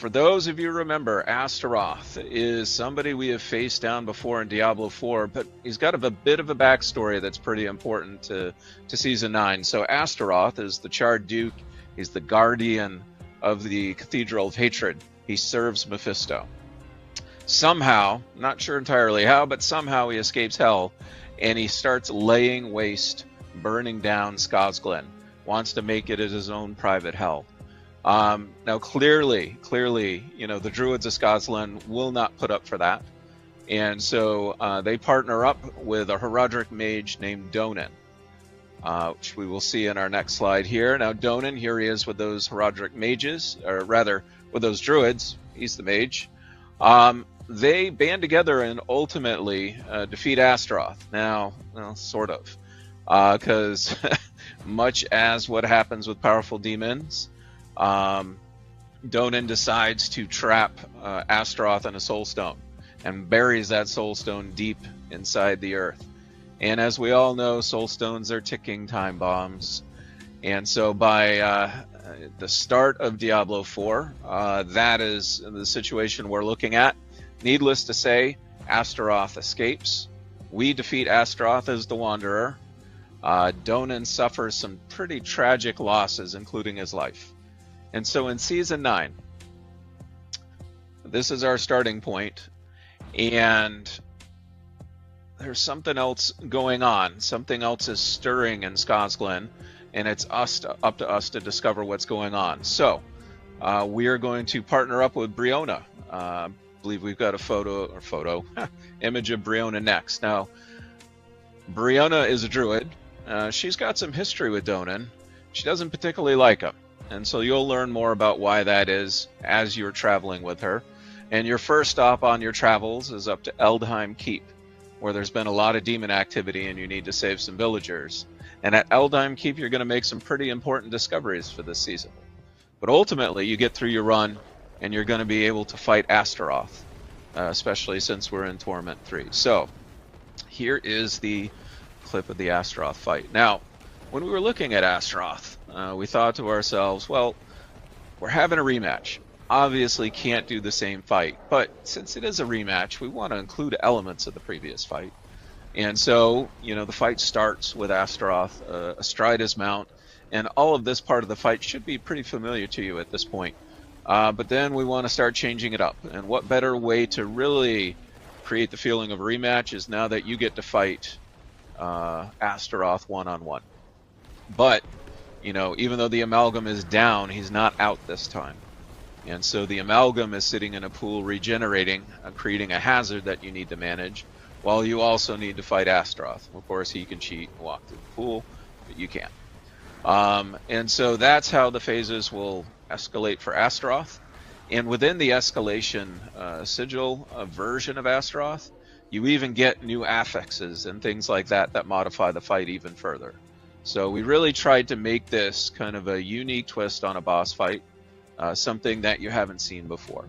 for those of you who remember, Astaroth is somebody we have faced down before in Diablo 4, but he's got a bit of a backstory that's pretty important to Season 9. So Astaroth is the Charred Duke. He's the guardian of the Cathedral of Hatred. He serves Mephisto. Somehow, not sure entirely how, but somehow he escapes hell, and he starts laying waste, burning down Scosglen. Wants to make it as his own private hell. Now, clearly, you know, the Druids of Scosglen will not put up for that. And so they partner up with a Horadrim mage named Donan, which we will see in our next slide here. Now, Donan, here he is with those Horadrim mages, or rather, with those Druids. He's the mage. They band together and ultimately defeat Astaroth. Now, well, sort of. Because much as what happens with powerful demons, Donan decides to trap Astaroth in a soul stone and buries that soul stone deep inside the earth. And as we all know, soul stones are ticking time bombs. And so by the start of Diablo 4, that is the situation we're looking at. Needless to say, Astaroth escapes. We defeat Astaroth as the Wanderer. Donan suffers some pretty tragic losses, including his life. And so in Season 9, this is our starting point, and there's something else going on. Something else is stirring in Scosglen, and it's up to us to discover what's going on. So we are going to partner up with Briona. I believe we've got a image of Briona next. Now, Briona is a druid. She's got some history with Donan. She doesn't particularly like him. And so you'll learn more about why that is as you're traveling with her. And your first stop on your travels is up to Eldheim Keep, where there's been a lot of demon activity and you need to save some villagers. And at Eldheim Keep, you're going to make some pretty important discoveries for this season. But ultimately, you get through your run and you're going to be able to fight Astaroth, especially since we're in Torment 3. So here is the clip of the Astaroth fight. Now, when we were looking at Astaroth, we thought to ourselves, well, we're having a rematch. Obviously can't do the same fight, but since it is a rematch, we want to include elements of the previous fight. And so, you know, the fight starts with Astaroth astride his mount, and all of this part of the fight should be pretty familiar to you at this point. But then we want to start changing it up. And what better way to really create the feeling of a rematch is now that you get to fight Astaroth one-on-one. But, you know, even though the Amalgam is down, he's not out this time. And so the Amalgam is sitting in a pool regenerating, creating a hazard that you need to manage, while you also need to fight Astaroth. Of course, he can cheat and walk through the pool, but you can't. And so that's how the phases will escalate for Astaroth. And within the escalation sigil version of Astaroth, you even get new affixes and things like that that modify the fight even further. So we really tried to make this kind of a unique twist on a boss fight, something that you haven't seen before.